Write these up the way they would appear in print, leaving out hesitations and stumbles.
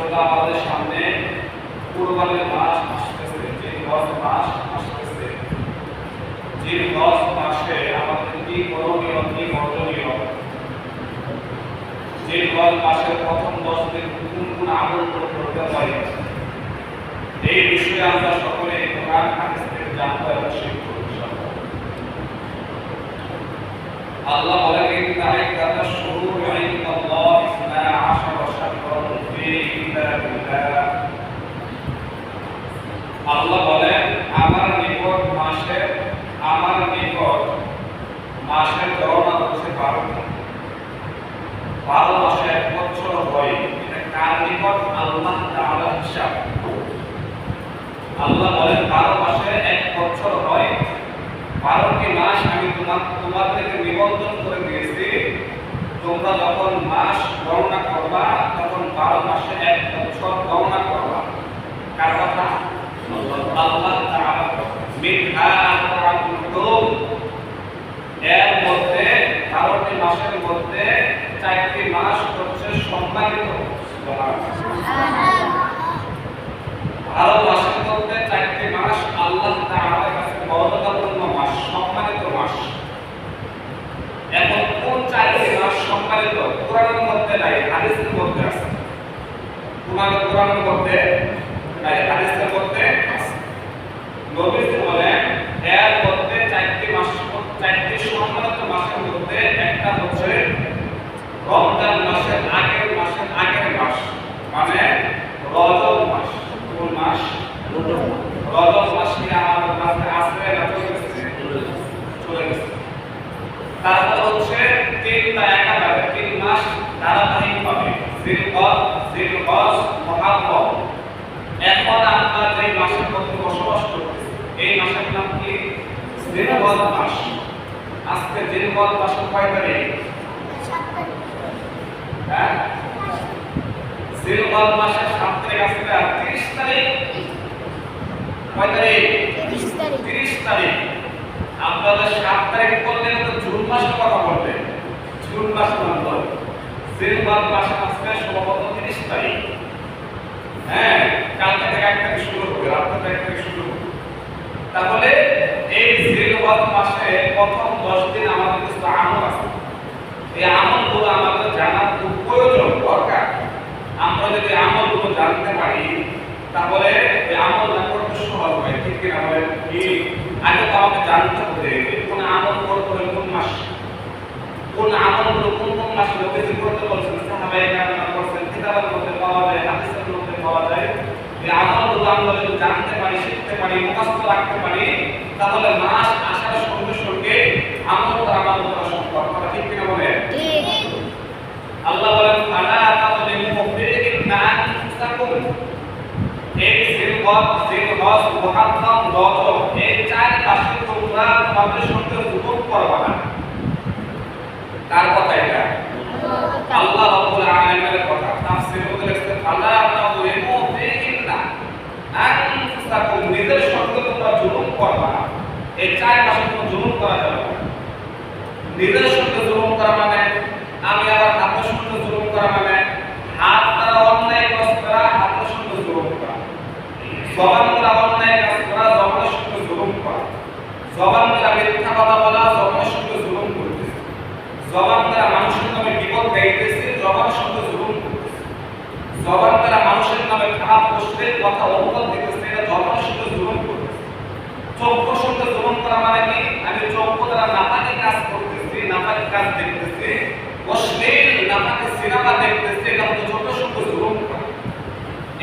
আলহামদুলিল্লাহ আমাদের সামনে কুরবানির মাস আসতেছে, জিলহজ মাস আসতেছে। জিলহজ মাসে আমাদের কি করণীয়, কি বর্জনীয়? জিলহজ মাসের প্রথম 10 দিন কোন কোন আমল করতে হয়, এই বিষয়ে আমরা সকলে কোরআন হাদিস থেকে জানতে এবং শিখব ইনশাআল্লাহ। আল্লাহ বলেন ইন্না ইদ্দাতাশ শুরুরি ইনদাল্লাহি 12 শাহরান ফি কিতাবিল্লাহ। আল্লাহ বলেন আমার নিকট মাসের গণনা হচ্ছে 12টি। 12 মাসে 1 বছর হয়, এটা কার নিকট? আল্লাহ তাআলার হিসাব। আল্লাহ বলেন 12 মাসে 1 বছর হয়। 12টি মাস আমি তোমাদেরকে নিবন্ধন করে দিয়েছি, তোমরা যখন মাস গণনা করবা তখন 12 মাসে 1 বছর গণনা করবা। কার কথা? আল্লাহ তাআলা। মিনহা আরবাআতুন হুরুম, এর মধ্যে 12টি মাসের মধ্যে 4টি মাস হচ্ছে সম্মানিত। সুবহানাল্লাহ। 12 মাসের মধ্যে 4টি মাস আল্লাহ তাআলার কাছে মর্যাদাপূর্ণ মাস, সম্মানিত মাস। এখন কোন 4টি মাস সম্মানিত? কোরআনের মধ্যে নাই, হাদিসের মধ্যে আছে। কোরআনের মধ্যে নাই, হাদিসের মধ্যে আছে। নবীজি বলেন এর মধ্যে 4টি মাস, 4টি সম্মানিত মাসের মধ্যে একটা হচ্ছে রমজান মাসের আগের মাস, মানে রজব মাস। কোন মাস? রজব মাস কি আমাদের মাঝে আছে না চলে গেছে? তারপর হচ্ছে 3টা একাধারে 3 মাস ধারাবাহিকভাবে জিলহজ, মুহররম। এখন আমরা যে মাসের মধ্যে বসবাস করতেছি এই মাসের নাম কি? জিলহজ মাস। আজকে জিলহজ মাসের কয় তারিখ? 7 তারিখ। হ্যাঁ, জিলহজ মাসের 7 তারিখ আছে, 30 তারিখ। কয় তারিখ? 30 তারিখ। আপনারা 7 তারিখ বললেন তো জুন মাসের কথা বলবেন, জুন মাস বলতে জিলহজ মাস আজকে সম্ভবত 30 তারিখ। হ্যাঁ, কালকে থেকে 1 তারিখ শুরু হবে, রাত থেকে 1 তারিখ শুরু হবে। তাহলে এই জিলহজ মাসে প্রথম 10 দিন আমাদের কিছু আমল আছে। এই আমলগুলো আমাদের জানা খুব প্রয়োজন, দরকার। আমরা যদি আমলগুলো জানতে পারি তাহলে এই আমল না করতে সহজ হয়, ঠিক কি না বলেন? আগে তো আমাকে জানতে হবে কোন আমল করতে হবে, কোন মাস, কোন আমলগুলো কোন কোন মাসে নবীজি করতে বলেছেন, সাহাবায়ে কেরাম করছেন, কিতাবের মধ্যে পাওয়া যায়, হাদিসের মধ্যে পাওয়া যায়। এই আমলগুলো আমরা যদি জানতে পারি, শিখতে পারি, মুখস্থ রাখতে পারি, তাহলে মাস আসার সঙ্গে সঙ্গে আমল করা সম্ভব। ঠিক কি না বলেন? ঠিক। আল্লাহ বলেন আলা তাযলিমু ফিহিন্না আনফুসাকুম। এই জিলহজ, মুহররম, রজব, এই 4 মাসে তোমরা তোমাদের সঙ্গে জুলুম করবে না। কার কথা এটা? আল্লাহ রাব্বুল আলামিনের কথা। তাফসীরে বলেছে আলা তাযলিমু ফিহিন্না আনফুসাকুম, নিজের সঙ্গে তোমরা জুলুম করবে না। এই 4 মাসে কোনো জুলুম করা যাবে না। নিজের সঙ্গে জুলুম করা মানে আমি আবার হাতের সঙ্গে জুলুম করা মানে হাত দ্বারা অন্যায় কাজ করা, হাতের সঙ্গে জুলুম করা। জবান দ্বারা অন্যায় কাজ করা, জবানের সঙ্গে জুলুম করা। জবান দ্বারা মিথ্যা কথা বলা, জবানের সঙ্গে জুলুম করতেছে। জবান দ্বারা মানুষের নামে বিপদ গাইতেছে, জবানের সঙ্গে জুলুম করতেছে। জবান দ্বারা মানুষের নামে খারাপ অশ্লীল কথা অপবাদ দিতেছে, এটা জবানের সঙ্গে জুলুম করতেছে। চক্ষুর সঙ্গে জুলুম করা মানে কি? আমি চক্ষু দ্বারা নাপাকি কাজ করতেছি, নাপাকি কাজ দেখতেছি, অশ্লীল নাপাকি সিনেমা দেখতেছি, এটা হচ্ছে চক্ষুর সঙ্গে জুলুম করা।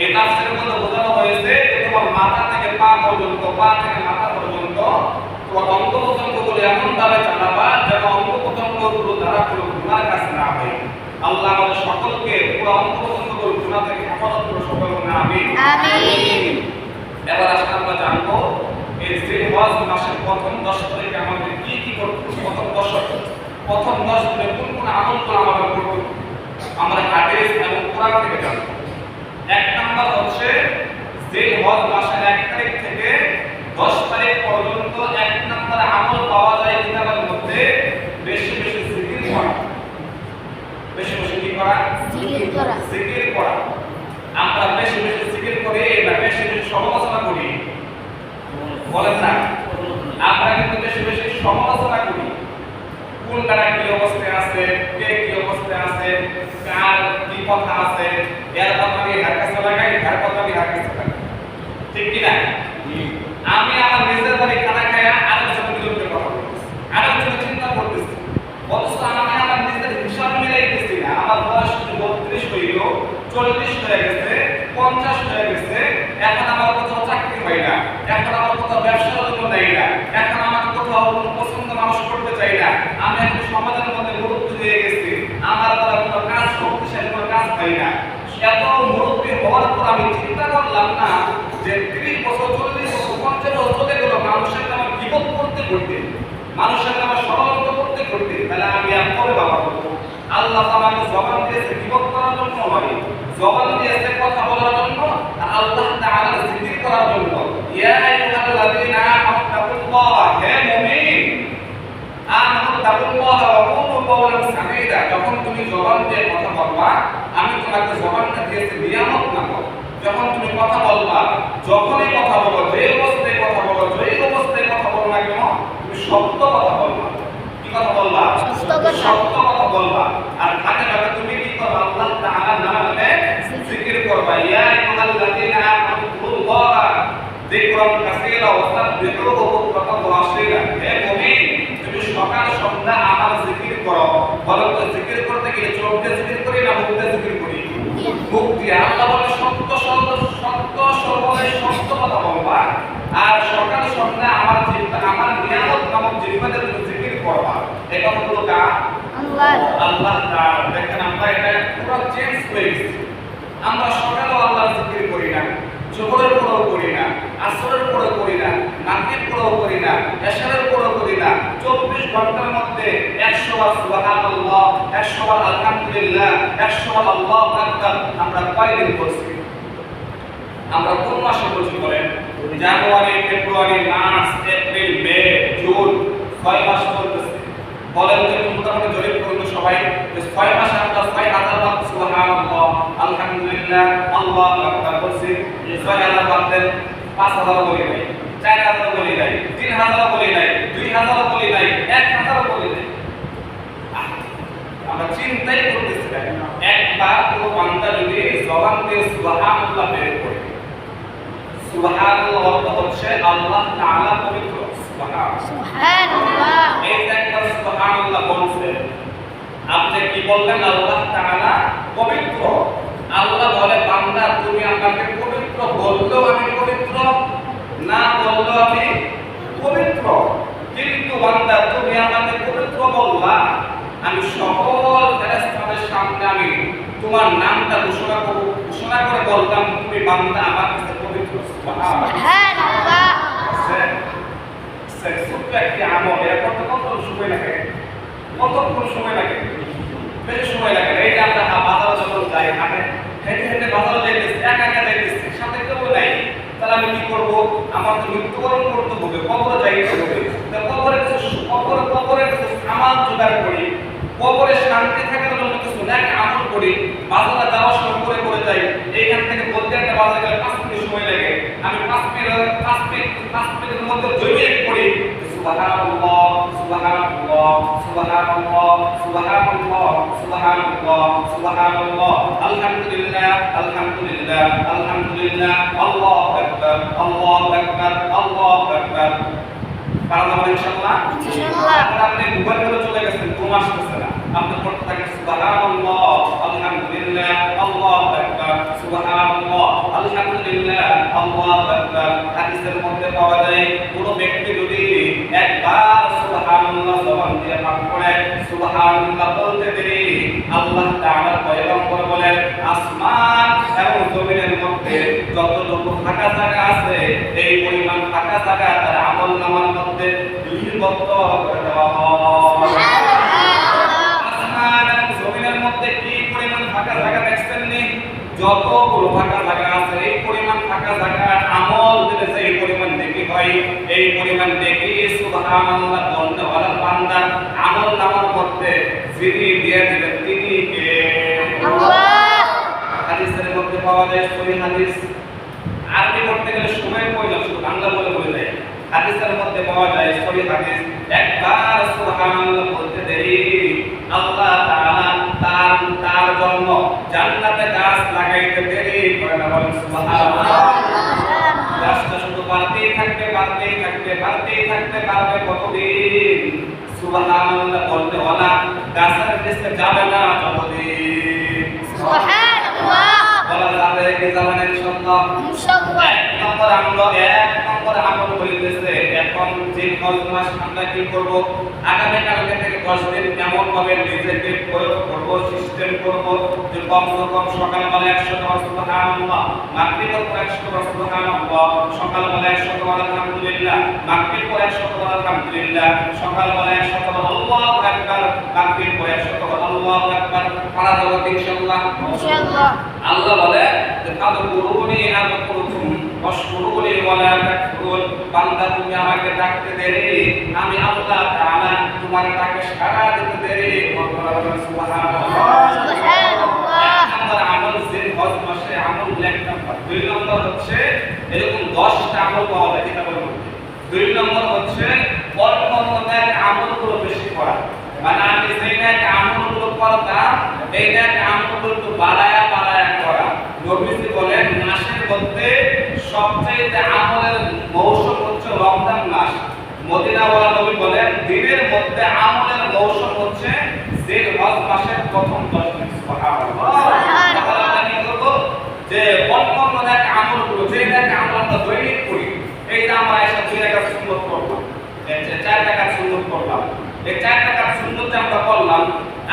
এই তাফসীরের মধ্যে বোঝানো হয়েছে যে তোমার মাথা থেকে পা পর্যন্ত, পা থেকে মাথা পর্যন্ত তোমার অঙ্গ প্রত্যঙ্গগুলো এমন ভাবে চালাবা যেন অঙ্গ প্রত্যঙ্গগুলো দ্বারা কোনো গুনার কাজ না হয়। আল্লাহ আমাদের সকলকে পুরো অঙ্গ প্রত্যঙ্গগুলো গুনাহ থেকে হেফাজত করে সকল বলেন আমিন। আমিন। এবার আসলে আমরা জানবো এই জিলহজ মাসের প্রথম 10 তারিখে আমাদের কি কি করতে হবে। প্রথম 10 দিনে কোন কোন আমলগুলো আমাদের করতে হবে আমরা হাদিস এবং কোরআন থেকে জানবো। 1 নাম্বার হচ্ছে জিলহজ মাসের 1 তারিখ থেকে 10 তারিখ পর্যন্ত 1 নাম্বার আমল পাওয়া যায় কিতাবের মধ্যে, বেশি বেশি জিকির করা। বেশি বেশি কি করা? জিকির করা। আমরা করি না বেশি বেশি সমালোচনা করি? বলেন না, আমরা কিন্তু বেশি বেশি সমালোচনা করি। কোন কারা কি অবস্থায় আছে, কে কি অবস্থায় আছে, কার কি কথা আছে, এর কথা নিয়ে হার কাছে লাগাই, হার কথা নিয়ে হার কাছে লাগাই। ঠিক কি না? আমি আমার নিজের বাড়ি খানা খায়া আরেকজনের বিরুদ্ধে কথা বলতেছি, আরেকজনের চিন্তা করতেছি, অথচ আমি আমার নিজের হিসাব মিলাইতেছি না। আমার বয়স 32 হইল, 40 হয়ে গেছে, 50 হয়ে গেছে, এখন আমার কোথাও চাকরি হয় না, এখন আমার কোথাও ব্যবসার জন্য নেই না, এখন আমার কোথাও কোনো পছন্দ মানুষ করতে চাই না, আমি এখন সমাজের মধ্যে মুরব্বী হয়ে গেছি, আমার দ্বারা কোনো কাজ শক্তিশালী কোনো কাজ হয় না। এত মুরব্বী হওয়ার পর আমি চিন্তা করলাম না যে 30 বছর 40 বছর 50 বছর চলে গেল, মানুষের নামে বিপদ করতে করতে, মানুষের নামে ষড়যন্ত্র করতে করতে, তাহলে আমি আর কবে বাবা করবো? আল্লাহ আমাকে জবান দিয়েছে বিপদ করার জন্য নয়, জবান দিয়েছে কথা বলার জন্য, আর আল্লাহ তাআলা জিকির করার জন্য। ইয়া আইয়ুহাল্লাযীনা আমানু তাকুল্লাহ, হে মুমিন আমানু তাকুল্লাহ ওয়া কুলু কাওলান সাদীদা। যখন তুমি জবান দিয়ে কথা বলবা, আমি তোমাকে জবানটা দিয়েছি নিয়ামত নামক। যখন তুমি কথা বলবা, যখনই কথা বলো, যে অবস্থায় কথা বলো, যেই অবস্থায় কথা বলো না কেন, তুমি সত্য কথা বলবা। কি কথা বলবা? সত্য কথা বলবা। আর আগে ভাগে তুমি কি করবা? আল্লাহ তাআলার নামে জিকির করবা। ইয়া আইয়ুহাল্লাযীনা আমানু তাকুল্লাহ যিকরান কাসীরা ওয়া সাব্বিহুহু বুকরাতান ওয়া আসীরা। হে মুমিন, তুমি সকাল সন্ধ্যা আমার জিকির করো। বলো তো, জিকির করতে গেলে চোখ দিয়ে জিকির করি না মুখ দিয়ে জিকির করি? মুখ দিয়ে। আল্লাহ বলে সত্য সর্বদাই সত্য কথা বলবা, আর সকাল সন্ধ্যা আমার জিহ্বা, আমার নিয়ামত নামক জিহ্বা দিয়ে তুমি জিকির করবা। এই কথাগুলো কার? আল্লাহ তাআলা। দেখেন আমরা এটা পুরো চেঞ্জ হয়ে গেছে। আমরা সকালেও আল্লাহর জিকির করি না, জোহরের পরেও করি না, আসরের পরেও করি না, মাগরিব পরেও করি না, এশারের পরেও করি না। 24 ঘন্টার মধ্যে 100 বার সুবহানাল্লাহ, 100 বার আলহামদুলিল্লাহ, 100 বার আল্লাহু আকবার আমরা কয়দিন করছি? আমরা কোন মাসে করছি বলেন? জানুয়ারি, ফেব্রুয়ারি, মার্চ, এপ্রিল, মে, জুন, 6 মাস চলতেছে। বলেন তো মোটামুটি জরিপ করুন সবাই, 6 মাসে আমরা 6000 বার সুবহানাল্লাহ, আলহামদুলিল্লাহ, আল্লাহু আকবার করছি। 6000 বার দেন, 5000 বলি নাই, 4000 বলি নাই, 3000 বলি নাই, 2000 বলি নাই, 1000 বলি নাই। আমরা চিন্তাই করতেছি না। একবার কোনো বান্দা যদি জবান দিয়ে সুবহানাল্লাহ বের করে, সুবহানাল্লাহ অর্থ হচ্ছে আল্লাহ তাআলা পবিত্র। সুবহানাল্লাহ। এই যে একবার সুবহানাল্লাহ বলছেন, আপনি কি বললেন? আল্লাহ তাআলা পবিত্র। আল্লাহ বলে, বান্দা তুমি আমাকে পবিত্র বললেও আমি পবিত্র, না বললেও আমি পবিত্র। কিন্তু বান্দা তুমি আমাকে পবিত্র বললা, আমি সকল ফেরেশতাদের সামনে আমি তোমার নামটা ঘোষণা করে বলতাম, তুমি বান্দা আমার কাছে পবিত্র। সুবহানাল্লাহ। ছোট্ট একটি আমল, এটা করতে কত সময় লাগে? কতক্ষণ সময় লাগে? বেশি সময় লাগে না। এই যে আমরা বাজারে যখন যাই, হাটে হেঁটে হেঁটে বাজারে যাইতেছি, একা একা যাইতেছি, সাথে কেউ নাই, তাহলে আমি কি করবো? আমার তো মৃত্যুবরণ করতে হবে, কবরে যাইতে হবে। কবরে কিছু সামান জোগাড় করি, কবরে শান্তি থাকার জন্য কিছু নেক আমল করি। বাজারে যাওয়ার সময় করে যাই, এইখান থেকে বলতে একটা বাজারে গেলে 5 মিনিট সময় লাগে, আমি 5 মিনিটের মধ্যে 2 মিনিট করি সুবহানাল্লাহ, সুবহানাল্লাহ, সুবহানাল্লাহ, সুবহানাল্লাহ, সুবহানাল্লাহ, সুবহানাল্লাহ, আলহামদুলিল্লাহ, আলহামদুলিল্লাহ, আলহামদুলিল্লাহ, আল্লাহু আকবার, আল্লাহু আকবার, আল্লাহু আকবার। পারলাম ইনশাআল্লাহ। আপনি মোবাইল করে চলে গেছেন, ঘুম আসতেছে না, আপনি পড়তে থাকেন সুবহানাল্লাহ, আলহামদুলিল্লাহ, আল্লাহু আকবার, সুবহানাল্লাহ, আলহামদুলিল্লাহ, আল্লাহু আকবার। হাদিসের মধ্যে পাওয়া যায়, কোন ব্যক্তি যদি একবার সুবহানাল্লাহ জবান দিয়ে পাঠ করে, সুবহানাল্লাহ বলতে দেরি, আল্লাহ তাআলা পয়গম্বর বলেন, আসমান এবং জমিনের মধ্যে যতটুকু ফাঁকা জায়গা আছে, এই পরিমাণ ফাঁকা জায়গা তার আমলনামার মধ্যে লিপিবদ্ধ করে দেওয়া হয়। আসমান এবং জমিনের মধ্যে কি পরিমাণ ফাঁকা জায়গা দেখছেন নি? যতগুলো ফাঁকা জায়গা আছে, এই পরিমাণ ফাঁকা জায়গা আমল দিলে যে পরিমাণ নেকি হয়, এই পরিমাণ নেকি সুবহানাল্লাহ বলতে ওয়ালা বান্দা আমলনামার মধ্যে যিনি দিয়ে দিবেন তিনি কে? আল্লাহ। হাদিসের মধ্যে পাওয়া যায়, সহিহ হাদিস, আরবি পড়তে গেলে সময় প্রয়োজন, শুধু বাংলা বলে বলে যায়। হাদিসের মধ্যে পাওয়া যায় সহি হাদিস, একবার সুবহানাল্লাহ বলতে দেরি আল্লাহ তাআলা তার জন্য জান্নাতে গাছ লাগাইতে দেরি করে না, বলেন সুবহানাল্লাহ। গাছটা শুধু বাড়তেই থাকবে, বাড়তেই থাকবে, বাড়তেই থাকবে, বাড়বে কতদিন? সুবহানাল্লাহ বলতে ওলা গাছের নিচে যাবে না যতদিন। সুবহানাল্লাহ বলা যাবে কি যাবে না ইনশাআল্লাহ? ইনশাআল্লাহ। এক নম্বর আমল হইতেছে এখন জিলহজ মাস আমরা কি করব? আগামী কালকে থেকে 10 দিন কেমন ভাবে নিজেকে প্রয়োগ করব, সিস্টেম করব যে কমসে কম সকালবেলা 100 বার সুবহানাল্লাহ, মাগরিবের পর 100 বার সুবহানাল্লাহ, সকালবেলা 100 বার আলহামদুলিল্লাহ, মাগরিব পর 100 বার আলহামদুলিল্লাহ, সকালবেলা 100 বার আল্লাহু আকবার, মাগরিব পর 100 বার আল্লাহু আকবার পড়া যাবে ইনশাআল্লাহ। ইনশাআল্লাহ। আল্লাহ বলে যে ফাদকুরুনি আযকুরুকুম ওয়াশকুরুনি ওয়ালা তাকফুরুন, বান্দা তুমি আমাকে ডাকতে দেরি, আমি আল্লাহ তাআলা তোমার ডাকে সাড়া দিতে দেরি। সুবহানাল্লাহ। সুবহানাল্লাহ। আমার আমল জিলহজ মাসে আমল এক নাম্বার। 2 নম্বর হচ্ছে এরকম 10টা আমল পাওয়া যায় কিতাবের মধ্যে। 2 নম্বর হচ্ছে অন্যান্য আমলগুলো বেশি করা, মানে আমি যেটা আমলগুলো করতাম এইটা আমলগুলো একটু বাড়ায়া বাড়ায়া করা। নবীজি বলেন মাসের মধ্যে সবচেয়ে আমলের মৌসুম হচ্ছে রমজান মাস। মদিনাওয়ালা নবী বলেন দিনের মধ্যে আমলের মৌসুম হচ্ছে জিলহজ মাসের প্রথম 10 দিন। সুবহানাল্লাহ। তাহলে আমরা কি করব? যে অন্যান্য আমলগুলো যেটা আমরা দৈনিক করি, এইটা আমরা এসব 2 রাকাত সুন্নাত করলাম, 4 রাকাত সুন্নাত করলাম, এই 4 রাকাত সুন্নাত আমরা করলাম।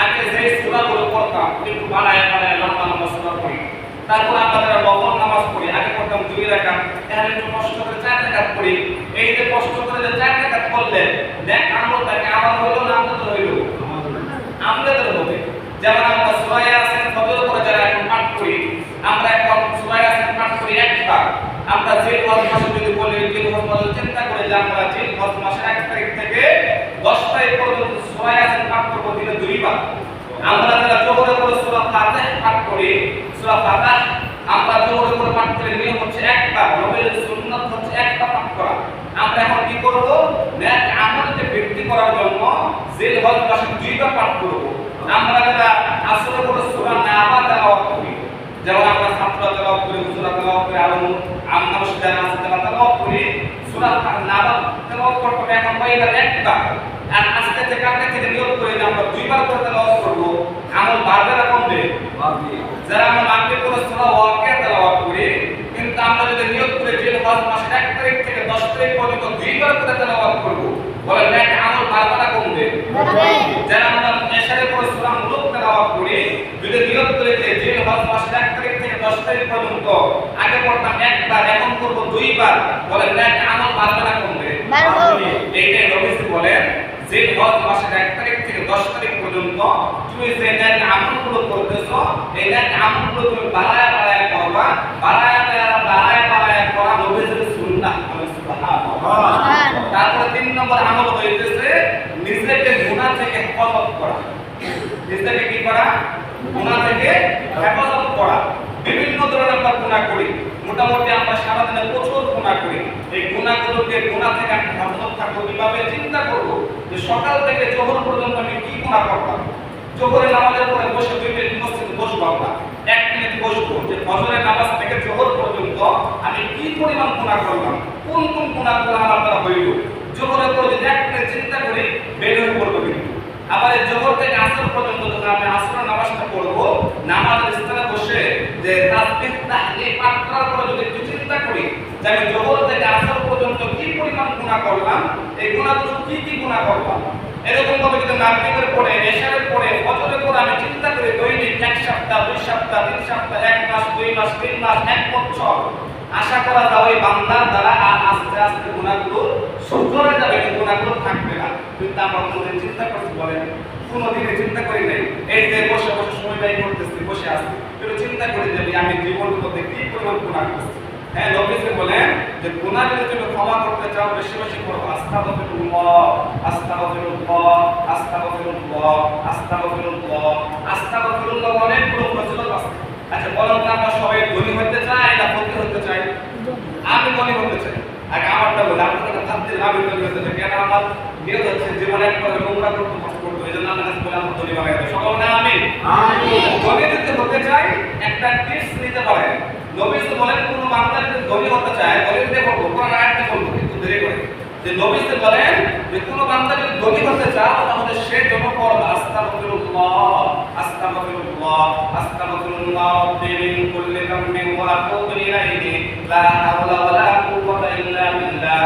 আগে যে সূরাগুলো পড়তাম একটু বাড়ায় বাড়ায় লম্বা লম্বা সূরা পড়ি, তারপর আমরা নফল নামাজ পড়ি, আগে পড়তাম 2 রাকাত, এখন একটু কষ্ট করে 4 রাকাত পড়ি। এই যে কষ্ট করে যে 4 রাকাত করলেন নেক আমলটাকে আমার হইলো না আপনাদের হইলো? আমাদের হবে। যেমন আমরা সূরা ইয়াসিন ফজর করে যারা এখন পাঠ করি, আমরা এখন সূরা ইয়াসিন পাঠ করি একবার। আমরা জিলহজ মাসে যদি বলি জিলহজ মাসে চিন্তা করে যে আমরা জিলহজ মাসের 1 তারিখ থেকে 10 তারিখ পর্যন্ত সূরা ইয়াসিন পাঠ করব দিনে 2 বার। আমরা যারা জোহরে করে সূরা ফাতিহা পাঠ করি, সূরা ফাতিহা আমরা জোহরে করে পাঠ করি নিয়ম হচ্ছে একবার, নবীর সুন্নাত হচ্ছে একবার পাঠ করা। আমরা এখন কি করব? নেক আমলকে বৃদ্ধি করার জন্য জিলহজ মাসে 2 বার পাঠ করব। আমরা যারা আসরে করে সূরা নাবা তেলাওয়াত করি, যেমন আমরা ছাত্র তেলাওয়াত করি, হুজুরা তেলাওয়াত করি, আমরা যারা আছে তারা তেলাওয়াত করি, সূরা নাবা তেলাওয়াত করতে এখন বাইরে একবার। আর আজকে থেকে কালকে থেকে নিয়ত করে যে আমরা 2 বার করে তেলাওয়াত করব, আমল বাড়বে না কমবে? বাড়বে। যারা আমরা মাগরিব করে সূরা ওয়াকিয়া তেলাওয়াত করি, কিন্তু আমরা যদি নিয়ত করে জিলহজ মাসের 1 তারিখ থেকে 10 তারিখ পর্যন্ত 2 বার করে তেলাওয়াত করব, বলেন নেক আমল বাড়বে না কমবে? বাড়বে। যারা আমরা এশারে করে সূরা মুলক তেলাওয়াত করি, যদি নিয়ত করে যে জিলহজ মাসের 1 তারিখ থেকে 10 তারিখ পর্যন্ত আগে পড়তাম একবার, এখন করব 2 বার, বলেন নেক আমল বাড়বে না কমবে? বাড়বে। এইটাই নবীজি বলেন জিলহজ মাসের 1 তারিখ থেকে 10 তারিখ পর্যন্ত তুমি যে নেক আমলগুলো করতেছো, এই নেক আমলগুলো তুমি বাড়ায়া বাড়ায়া করবা, বাড়ায়া বাড়ায়া করা নবীজির সুন্নাহ। সুবহানাল্লাহ। তারপর 3 নম্বর আমল হইতেছে নিজেকে গুনাহ থেকে হেফাজত করা। নিজেকে কি করা? গুনাহ থেকে হেফাজত করা। বিভিন্ন ধরনের আমরা গুনাহ করি, মোটামুটি আমরা সারা দিনে প্রচুর গুনাহ করি। এই গুনাহগুলোকে গুনাহ থেকে হেফাজত থাকবো কিভাবে? চিন্তা করব যে সকাল থেকে জোহর পর্যন্ত আমি কি গুনাহ করলাম। জোহরের নামাজের পরে বসে 2 মিনিট মসজিদে বসবো, আমরা 1 মিনিট বসবো যে ফজরের নামাজ থেকে জোহর পর্যন্ত আমি কি পরিমাণ গুনাহ করলাম, কোন কোন গুনাহগুলো আমার দ্বারা হইল। জোহরের পরে যদি 1 মিনিট চিন্তা করি বের হয়ে পড়বো। কিন্তু আবার এই জোহর থেকে আসর পর্যন্ত যখন আমি আসরের নামাজটা পড়বো, নামাজের স্থানে বসে যে তাসবিহ তাহলিল পাঠ করার পরে যদি একটু চিন্তা করি যে আমি জোহর থেকে আসর পর্যন্ত কি পরিমাণ গুনাহ করলাম, এই গুনাহগুলো কি কি গুনাহ করলাম, এরকম ভাবে যদি মাগরিবের পরে এশারের পরে ফজরের পরে আমি চিন্তা করি দৈনিক 1 সপ্তাহ 2 সপ্তাহ 3 সপ্তাহ 1 মাস 2 মাস 3 মাস 1 বছর, আশা করা যায় ওই বান্দার দ্বারা আস্তে আস্তে গুনাহগুলো শুধরে যাবে, গুনাহগুলো থাকবে না। কিন্তু আমরা কোনদিন চিন্তা করতে বলেন? কোনদিন চিন্তা করি নাই। এই যে বসে বসে সময় ব্যয় করতেছি, বসে আছি, কিন্তু চিন্তা করি যে আমি জীবনের মধ্যে কি পরিমাণ গুনাহ করছি। হ্যাঁ, নবীজি বলেন যে গুনাহ যদি তুমি ক্ষমা করতে চাও বেশি বেশি করো আস্তাগফিরুল্লাহ আস্তাগফিরুল্লাহ আস্তাগফিরুল্লাহ আস্তাগফিরুল্লাহ আস্তাগফিরুল্লাহ। অনেকগুলো প্রচলিত আছে। আচ্ছা বলুন তো আমরা সবাই ধনী হতে চাই না ফকির হতে চাই? আমি ধনী হতে চাই, আগে আমারটা বলে আপনারা ভাবতে আমি ধনী হতে চাই, কেন আমার নিয়ত হচ্ছে জীবনে একবার নোংরা করতে কষ্ট করতে, এই জন্য আল্লাহ কাছে বলে আমার ধনী বানাই দেয়। সকল না আমিন। ধনী যদি হতে চাই একটা টিপস নিতে পারেন। নবী তো বলেন কোন বান্দা যদি ধনী হতে চায়, ধনী হতে বলবো কোরআন আয়াতে বলবো একটু দেরি করে, যে নবী তো বলেন যে কোন বান্দা যদি ধনী হতে চায় তাহলে সে যেন পড়বে আস্তাগফিরুল্লাহ আস্তাগফিরুল্লাহ আস্তাগফিরুল্লাহ রাব্বি মিন কুল্লি যামবিন ওয়া আতুবু ইলাইহি লা হাওলা ওয়ালা কুওয়াতা ইল্লা বিল্লাহ।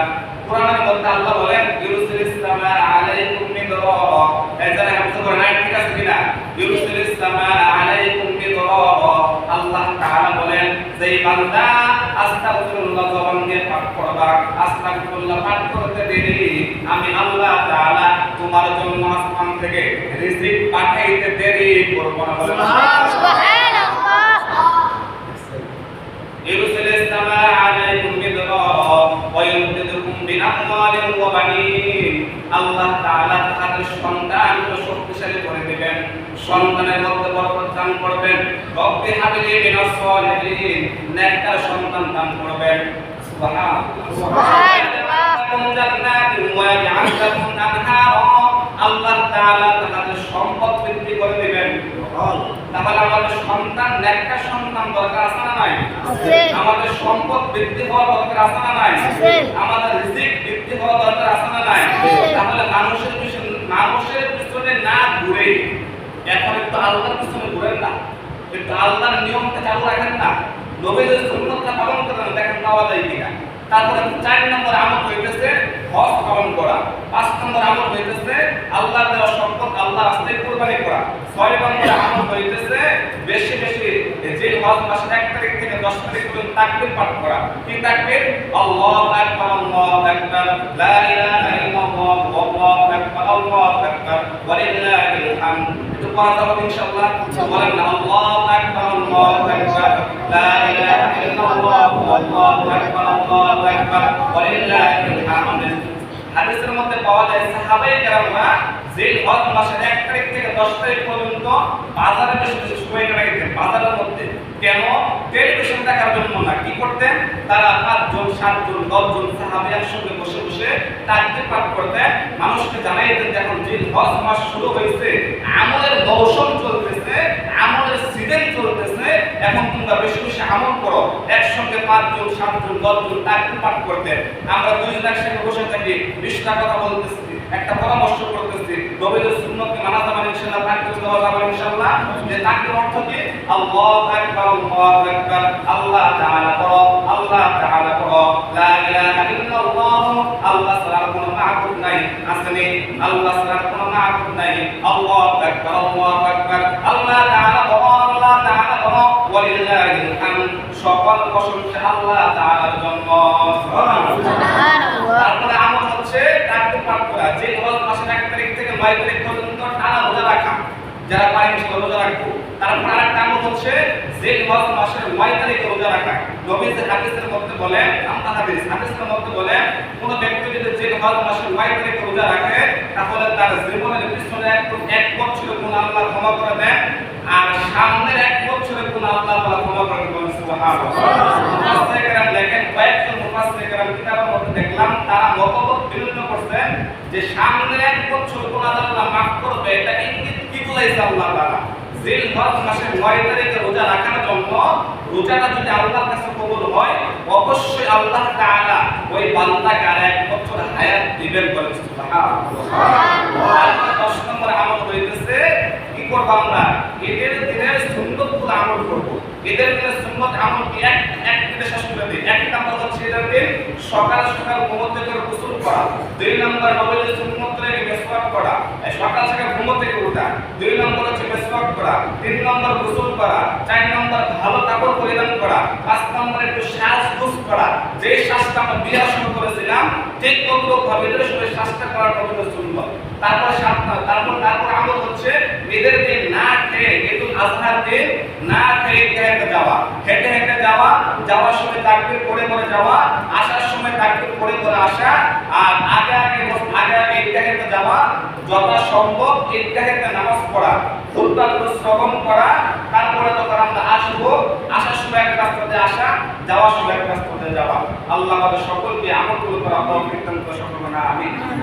কোরআনের মধ্যে আল্লাহ বলেন ইউরসিলিস সামা আলাইকুম মিদরারা, এখানে হামজা করে নাই, ঠিক আছে কিনা? ইউরসিলিস সামা আলাইকুম মিদরারা, আল্লাহ তাআলা বলেন যে বান্দা আস্তাগফিরুল্লাহ জবান দিয়ে পাঠ করবা, আস্তাগফিরুল্লাহ পাঠ করতে দেরি আমি আল্লাহ তাআলা তোমার জন্য আসমান থেকে রিজিক পাঠাইতে দেরি করব না। সুবহানাল্লাহ। ইউরসিলিস সামা আলাইকুম মিদরারা ওয়া ইউমদিদুকুম বিআমওয়ালিন ওয়া বানিন, আল্লাহ তাআলা তাদের সন্তানকে শক্তিশালী করে দিবেন, সন্তানের মধ্যে বরকত দান করবেন। রব্বি হাবলি মিনাস সালিহিন, নেককার সন্তান দান করবেন। আল্লাহ তাআলা তাদের সম্পদ বৃদ্ধি করে দিবেন। তাহলে আমাদের সন্তান নেককার সন্তান দরকার আছে না নাই? আমাদের সম্পদ বৃদ্ধি হওয়া দরকার আছে না নাই? আমাদের রিজিক বৃদ্ধি হওয়া দরকার আছে না নাই? তাহলে মানুষের পিছনে না ঘুরে এখন একটু আল্লাহর পিছনে ঘুরেন না, একটু আল্লাহর নিয়মটা চালু রাখেন না, নবীর সুন্নাতটা পালন করেন, দেখেন পাওয়া যায় কিনা। তারপরে 4 নম্বর আমল হইতেছে হজ পালন করা, 5 নম্বর আমল হইতেছে আল্লাহর দেওয়া সম্পদ আল্লাহর রাস্তায় কুরবানি করা, 6 নম্বর আমল হইতেছে বেশি বেশি যে হজ মাসের 1 তারিখ থেকে 10 তারিখ পর্যন্ত তাকবীর পাঠ করা। কি তাকবীর? আল্লাহু আকবার আল্লাহু আকবার লা ইলাহা ইল্লাল্লাহ আল্লাহু আকবার আল্লাহু আকবার ওয়া লিল্লাহিল হামদ। একটু পড়া যাবে ইনশাআল্লাহ। বলেন না আল্লাহু আকবার আল্লাহু আকবার লা ইলাহা ইল্লাল্লাহ আল্লাহু আকবার আল্লাহু আকবার ওয়া লিল্লাহিল হামদ। হাদিসের মধ্যে পাওয়া যায় সাহাবায়ে কেরামরা জিলহজ মাসের 1 তারিখ থেকে 10 তারিখ পর্যন্ত বাজারে বেশি সময় কাটাইতেন। বাজারের মধ্যে কেন? টেলিভিশন দেখার জন্য না, কি করতেন? তারা 5 জন 7 জন 10 জন সাহাবী একসঙ্গে বসে বসে তাকবীর পাঠ করতেন, মানুষকে জানাইতেন যে এখন জিলহজ মাস শুরু হয়েছে, আমলের মৌসুম চলতেছে, আমলের সিজন চলতেছে, এখন তোমরা বেশি বেশি আমল করো। একসঙ্গে 5 জন 7 জন 10 জন তাকবীর পাঠ করতেন। আমরা 2 জন একসঙ্গে বসে থাকি, 20টা কথা বলতেছি, একটা পরামর্শ করতেছি, নবীর সুন্নাতকে মানা যাবে ইনশাআল্লাহ, তাকবীর দেওয়া যাবে ইনশাআল্লাহ। যে তাকবীর অর্থ কি? আল্লাহু আকবার আল্লাহু আকবার, আল্লাহ তাআলা পড়ো, আল্লাহ তাআলা পড়ো, লা ইলাহা ইল্লাল্লাহ, আল্লাহ ছাড়া কোনো মাবুদ নাই, আসলে আল্লাহ ছাড়া কোনো মাবুদ নাই, আল্লাহু আকবার আল্লাহু আকবার, আল্লাহ তাআলা পড়ো, আল্লাহ তাআলা পড়ো, ওয়া লিল্লাহিল হামদ, সকল প্রশংসা আল্লাহ তাআলার জন্য। সুবহানাল্লাহ। তারপরে আমল হচ্ছে তাকবীর পাঠ করা, যে হজ মাসের 1 তারিখ থেকে 9 তারিখ পর্যন্ত টানা রোজা রাখা, যারা পারেন সে রোজা রাখবো। তারপর আরেকটা আমল হচ্ছে যে হজ মাসের 9 তারিখে রোজা রাখা। নবী হাদিসের মধ্যে বলেন, আমরা হাদিসের মধ্যে বলেন কোন ব্যক্তি যদি যে হজ মাসের 9 তারিখে রোজা রাখে তাহলে তার জীবনের পিছনে এক বছরের গুনাহ আল্লাহ ক্ষমা করে দেন, আর সামনের 1 বছরের গুনাহ আল্লাহ তাআলা ক্ষমা করে দেন। সুবহানাল্লাহ। মুফাসসিরগণ লেখেন, কয়েকজন মুফাসসিরগণ কিতাবের মধ্যে দেখলাম তারা মতভেদ বিরোধ করছেন যে সামনের 1 বছর গুনাহ আল্লাহ মাফ করবে, এটা ইঙ্গিত কি বলেছে আল্লাহ তাআলা? জিলহজ মাসের 9 তারিখে রোজা রাখার জন্য রোজাটা যদি আল্লাহর কাছে কবুল হয় অবশ্যই আল্লাহ তাআলা ওই বান্দাকে আর 1 বছর হায়াত দিবেন বলে। সুবহানাল্লাহ। আর 10 নম্বর আমল হইতেছে কি করব আমরা? ঈদের দিনের সুন্নাতগুলো আমল করব। ঈদের দিনের সুন্নাত আমল কি এক দিনে শেষ করে দিই। 1 নম্বর হচ্ছে ঈদের দিন সকাল সকাল ঘুম থেকে গোসল করা, 2 নম্বর নবীর সুন্নাত থেকে মিসওয়াক করা, সকাল সকাল ঘুম থেকে ওঠা, 2 নম্বর হচ্ছে মিসওয়াক করা, 3 নম্বর গোসল করা, 4 নম্বর ভালো কাপড় পরিধান করা, 5 নম্বর একটু শ্বাসগুস করা, যে শ্বাসটা আমরা বিয়ার শুরু করেছিলাম ঠিক ততটুকু ভাবে এর সঙ্গে শ্বাসটা করার পবিত্র সুন্নাত। তারপর আমল হচ্ছে ঈদের দিন না খেয়ে, ঈদুল আজহার দিন না খেয়ে হেঁটে হেঁটে যাওয়া, যাওয়ার সময় তাকবীর পড়ে পড়ে যাওয়া, আসার সময় তাকবীর পড়ে পড়ে আসা, আর আগে ঈদগাহে যাওয়া, যথাসম্ভব ঈদগাহে নামাজ পড়া, খুতবা শ্রবণ করা, তারপরে যখন আমরা আসবো আসার সময় একটা রাস্তাতে আসা, যাওয়ার সময় রাস্তাতে যাওয়া। আল্লাহ আমাদের সকলকে আমল করার তৌফিক দান করুন। আমিন।